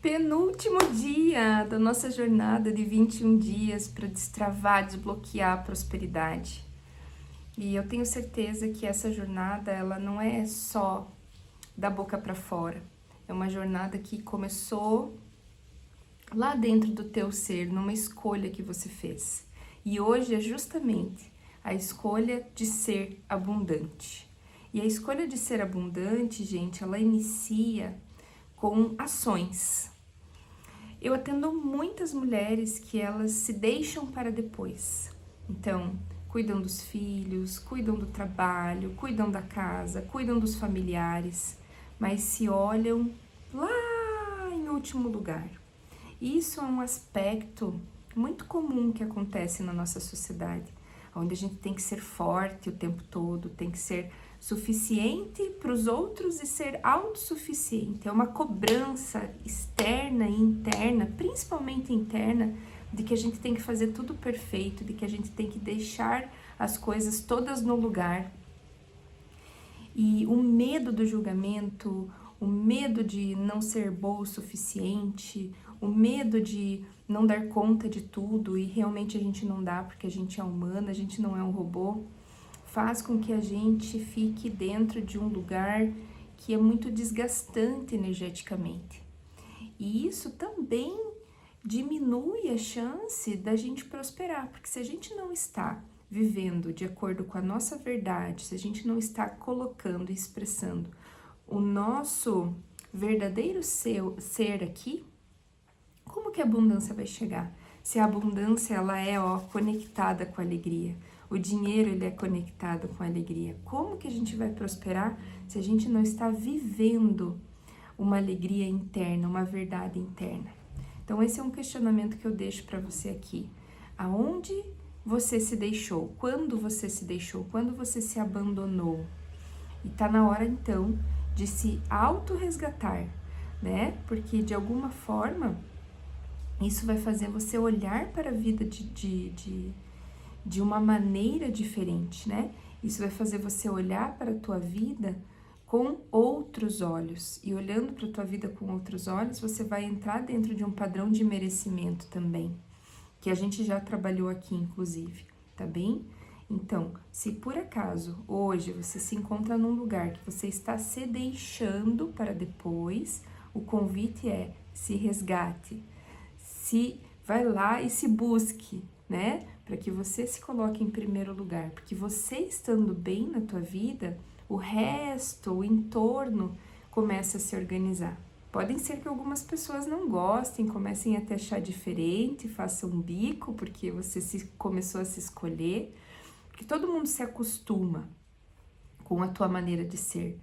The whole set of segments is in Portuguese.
Penúltimo dia da nossa jornada de 21 dias para destravar, desbloquear a prosperidade. E eu tenho certeza que essa jornada, ela não é só da boca para fora. É uma jornada que começou lá dentro do teu ser, numa escolha que você fez. E hoje é justamente a escolha de ser abundante. E a escolha de ser abundante, gente, ela inicia com ações. Eu atendo muitas mulheres que elas se deixam para depois. Então, cuidam dos filhos, cuidam do trabalho, cuidam da casa, cuidam dos familiares, mas se olham lá em último lugar. Isso é um aspecto muito comum que acontece na nossa sociedade, onde a gente tem que ser forte o tempo todo, tem que ser suficiente para os outros e ser autossuficiente. É uma cobrança externa e interna, principalmente interna, de que a gente tem que fazer tudo perfeito, de que a gente tem que deixar as coisas todas no lugar. E o medo do julgamento, o medo de não ser boa o suficiente, o medo de não dar conta de tudo, e realmente a gente não dá porque a gente é humana, a gente não é um robô, faz com que a gente fique dentro de um lugar que é muito desgastante energeticamente. E isso também diminui a chance da gente prosperar, porque se a gente não está vivendo de acordo com a nossa verdade, se a gente não está colocando e expressando o nosso verdadeiro ser aqui, como que a abundância vai chegar? Se a abundância ela é conectada com a alegria, o dinheiro ele é conectado com a alegria, como que a gente vai prosperar se a gente não está vivendo uma alegria interna, uma verdade interna? Então esse é um questionamento que eu deixo para você aqui. Aonde você se deixou? Quando você se deixou? Quando você se abandonou? E tá na hora então de se auto-resgatar, né? Porque de alguma forma isso vai fazer você olhar para a vida de uma maneira diferente, né? Isso vai fazer você olhar para a tua vida com outros olhos. E olhando para a tua vida com outros olhos, você vai entrar dentro de um padrão de merecimento também, que a gente já trabalhou aqui, inclusive, tá bem? Então, se por acaso hoje você se encontra num lugar que você está se deixando para depois, o convite é se resgate, se vai lá e se busque, né? Para que você se coloque em primeiro lugar, porque você estando bem na tua vida, o resto, o entorno começa a se organizar. Podem ser que algumas pessoas não gostem, comecem a te achar diferente, façam um bico porque você começou a se escolher, porque todo mundo se acostuma com a tua maneira de ser.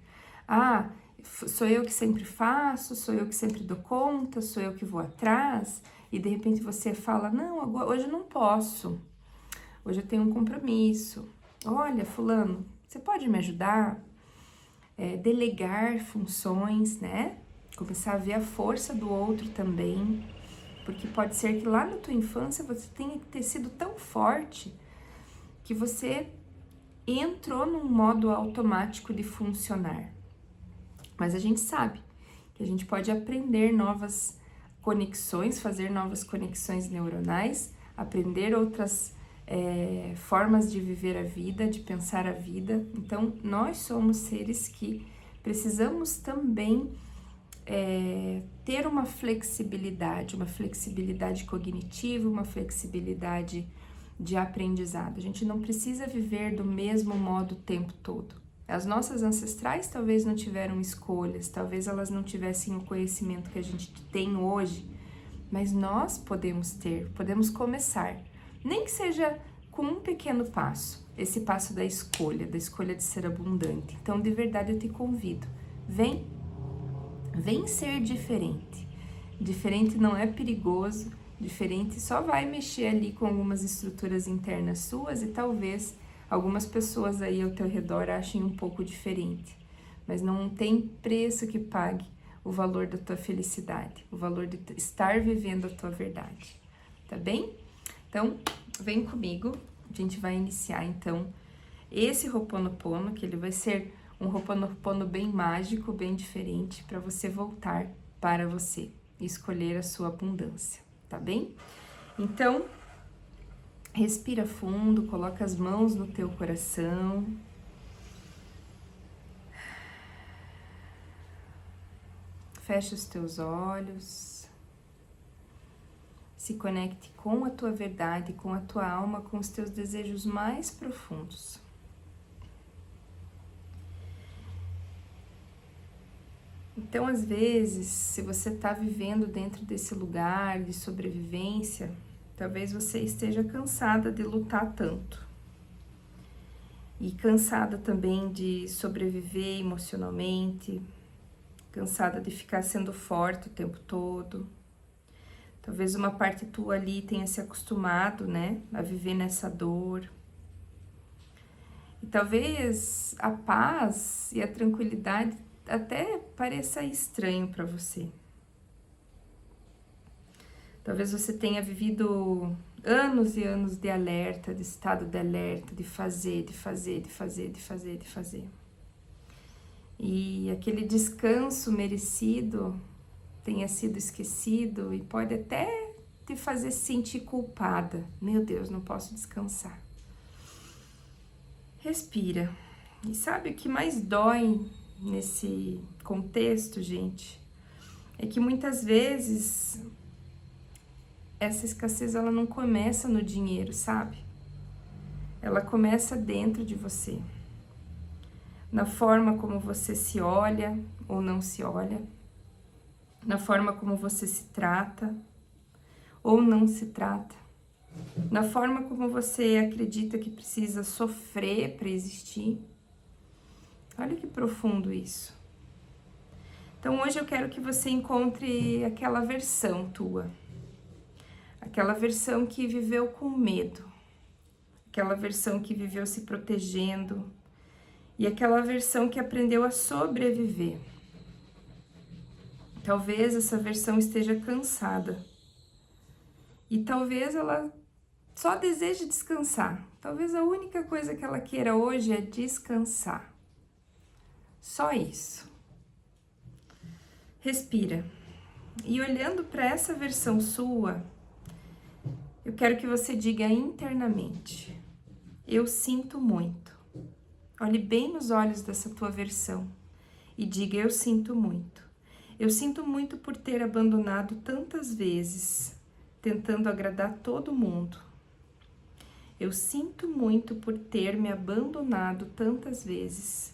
Ah, sou eu que sempre faço, sou eu que sempre dou conta, sou eu que vou atrás, e de repente você fala, não, agora, hoje eu não posso, hoje eu tenho um compromisso. Olha, fulano, você pode me ajudar? Delegar funções, né? Começar a ver a força do outro também, porque pode ser que lá na tua infância você tenha que ter sido tão forte que você entrou num modo automático de funcionar. Mas a gente sabe que a gente pode aprender novas conexões, fazer novas conexões neuronais, aprender outras formas de viver a vida, de pensar a vida. Então, nós somos seres que precisamos também ter uma flexibilidade cognitiva, uma flexibilidade de aprendizado. A gente não precisa viver do mesmo modo o tempo todo. As nossas ancestrais talvez não tiveram escolhas, talvez elas não tivessem o conhecimento que a gente tem hoje, mas nós podemos ter, podemos começar, nem que seja com um pequeno passo, esse passo da escolha de ser abundante. Então, de verdade, eu te convido, vem ser diferente. Diferente não é perigoso, diferente só vai mexer ali com algumas estruturas internas suas e talvez algumas pessoas aí ao teu redor achem um pouco diferente, mas não tem preço que pague o valor da tua felicidade, o valor de estar vivendo a tua verdade, tá bem? Então, vem comigo, a gente vai iniciar então esse Ho'oponopono, que ele vai ser um Ho'oponopono bem mágico, bem diferente, para você voltar para você. escolher a sua abundância, tá bem? Então, respira fundo, coloca as mãos no teu coração. Fecha os teus olhos. Se conecte com a tua verdade, com a tua alma, com os teus desejos mais profundos. Então, às vezes, se você está vivendo dentro desse lugar de sobrevivência, talvez você esteja cansada de lutar tanto. E cansada também de sobreviver emocionalmente, cansada de ficar sendo forte o tempo todo. Talvez uma parte tua ali tenha se acostumado, né, a viver nessa dor. E talvez a paz e a tranquilidade até pareça estranho para você. Talvez você tenha vivido anos e anos de alerta, de estado de alerta, de fazer. E aquele descanso merecido tenha sido esquecido e pode até te fazer se sentir culpada. Meu Deus, não posso descansar. Respira. E sabe o que mais dói nesse contexto, gente? É que muitas vezes essa escassez ela não começa no dinheiro, sabe? Ela começa dentro de você. Na forma como você se olha ou não se olha, na forma como você se trata ou não se trata, na forma como você acredita que precisa sofrer para existir. Olha que profundo isso. Então hoje eu quero que você encontre aquela versão tua, aquela versão que viveu com medo, aquela versão que viveu se protegendo e aquela versão que aprendeu a sobreviver. Talvez essa versão esteja cansada e talvez ela só deseje descansar. Talvez a única coisa que ela queira hoje é descansar. Só isso. Respira. E olhando para essa versão sua, eu quero que você diga internamente: eu sinto muito. Olhe bem nos olhos dessa tua versão e diga: eu sinto muito. Eu sinto muito por ter abandonado tantas vezes, tentando agradar todo mundo. Eu sinto muito por ter me abandonado tantas vezes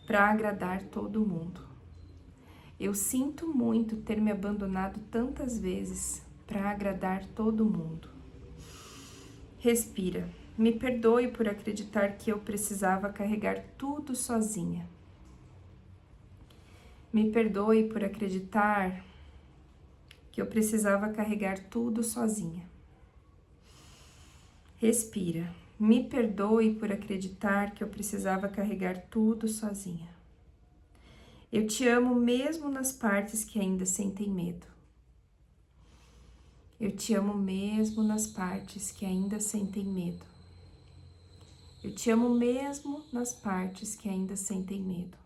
para agradar todo mundo. Eu sinto muito ter me abandonado tantas vezes para agradar todo mundo. Respira. Me perdoe por acreditar que eu precisava carregar tudo sozinha. Me perdoe por acreditar que eu precisava carregar tudo sozinha. Respira. Me perdoe por acreditar que eu precisava carregar tudo sozinha. Eu te amo mesmo nas partes que ainda sentem medo. Eu te amo mesmo nas partes que ainda sentem medo. Eu te amo mesmo nas partes que ainda sentem medo.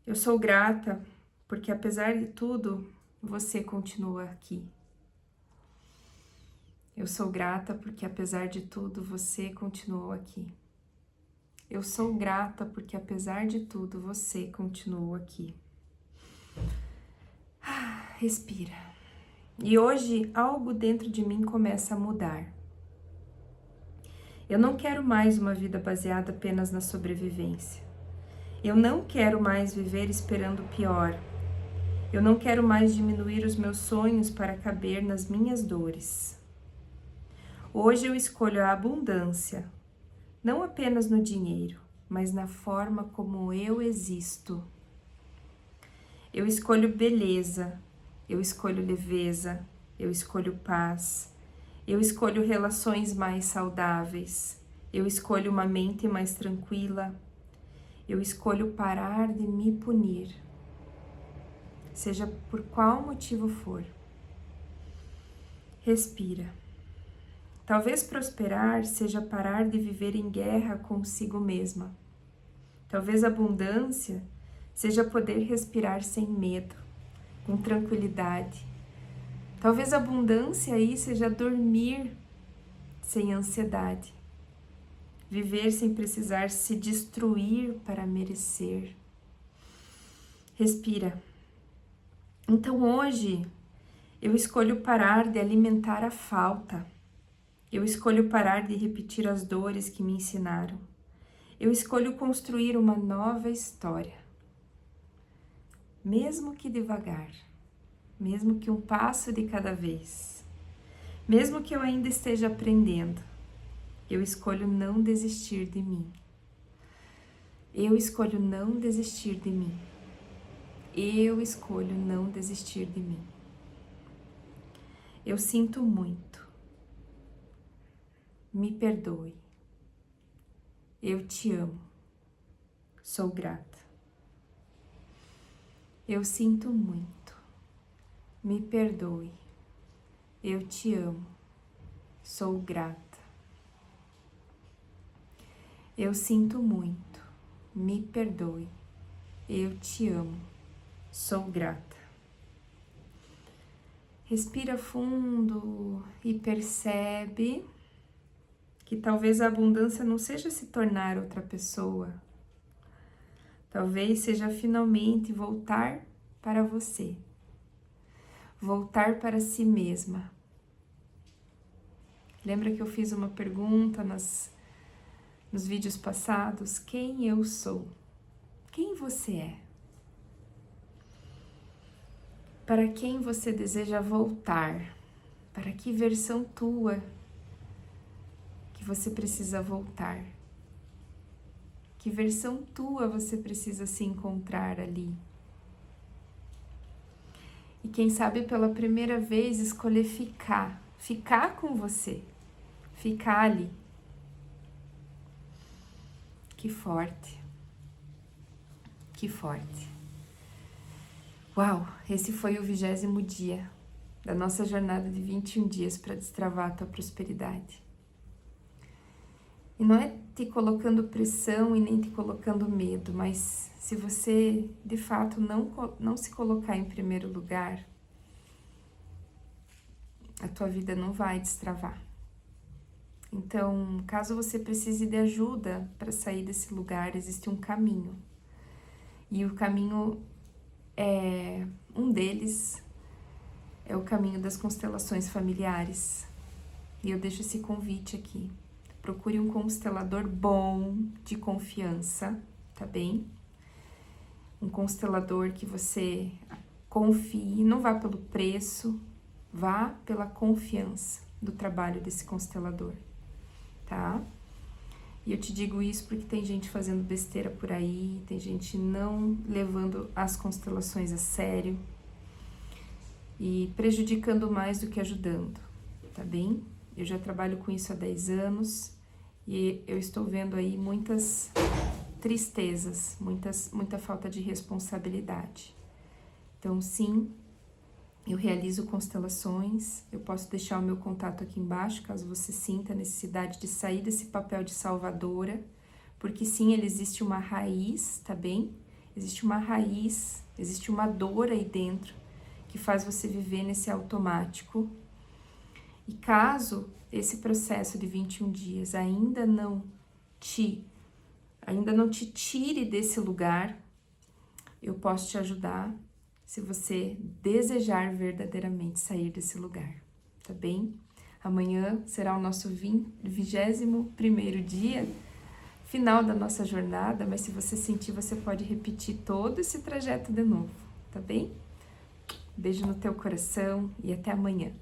Eu sou grata porque, apesar de tudo, você continua aqui. Eu sou grata porque, apesar de tudo, você continuou aqui. Eu sou grata porque, apesar de tudo, você continuou aqui. Respira. E hoje, algo dentro de mim começa a mudar. Eu não quero mais uma vida baseada apenas na sobrevivência. Eu não quero mais viver esperando o pior. Eu não quero mais diminuir os meus sonhos para caber nas minhas dores. Hoje eu escolho a abundância, não apenas no dinheiro, mas na forma como eu existo. Eu escolho beleza, eu escolho leveza, eu escolho paz, eu escolho relações mais saudáveis, eu escolho uma mente mais tranquila, eu escolho parar de me punir, seja por qual motivo for. Respira. Talvez prosperar seja parar de viver em guerra consigo mesma. Talvez abundância seja poder respirar sem medo. com tranquilidade. Talvez a abundância aí seja dormir sem ansiedade, viver sem precisar se destruir para merecer. Respira. Então hoje eu escolho parar de alimentar a falta. Eu escolho parar de repetir as dores que me ensinaram. Eu escolho construir uma nova história. Mesmo que devagar, mesmo que um passo de cada vez, mesmo que eu ainda esteja aprendendo, eu escolho não desistir de mim. Eu escolho não desistir de mim. Eu escolho não desistir de mim. Eu sinto muito. Me perdoe. Eu te amo. Sou grata. Eu sinto muito. Me perdoe. Eu te amo. Sou grata. Eu sinto muito. Me perdoe. Eu te amo. Sou grata. Respira fundo e percebe que talvez a abundância não seja se tornar outra pessoa. Talvez seja finalmente voltar para você. Voltar para si mesma. Lembra que eu fiz uma pergunta nos vídeos passados? Quem eu sou? Quem você é? Para quem você deseja voltar? Para que versão tua que você precisa voltar? Que versão tua você precisa se encontrar ali? E quem sabe pela primeira vez escolher ficar com você, ficar ali. Que forte, que forte. Uau, esse foi o 20º dia da nossa jornada de 21 dias para destravar a tua prosperidade. E não é te colocando pressão e nem te colocando medo, mas se você, de fato, não se colocar em primeiro lugar, a tua vida não vai destravar. Então, caso você precise de ajuda para sair desse lugar, existe um caminho. E o caminho um deles é o caminho das constelações familiares. E eu deixo esse convite aqui. Procure um constelador bom, de confiança, tá bem? Um constelador que você confie, não vá pelo preço, vá pela confiança do trabalho desse constelador, tá? E eu te digo isso porque tem gente fazendo besteira por aí, tem gente não levando as constelações a sério e prejudicando mais do que ajudando, tá bem? Eu já trabalho com isso há 10 anos e eu estou vendo aí muitas tristezas, muita falta de responsabilidade. Então, sim, eu realizo constelações, eu posso deixar o meu contato aqui embaixo, caso você sinta a necessidade de sair desse papel de salvadora, porque sim, existe uma raiz, tá bem? Existe uma raiz, existe uma dor aí dentro que faz você viver nesse automático. E caso esse processo de 21 dias ainda não te tire desse lugar, eu posso te ajudar se você desejar verdadeiramente sair desse lugar, tá bem? Amanhã será o nosso 21º dia, final da nossa jornada, mas se você sentir, você pode repetir todo esse trajeto de novo, tá bem? Beijo no teu coração e até amanhã.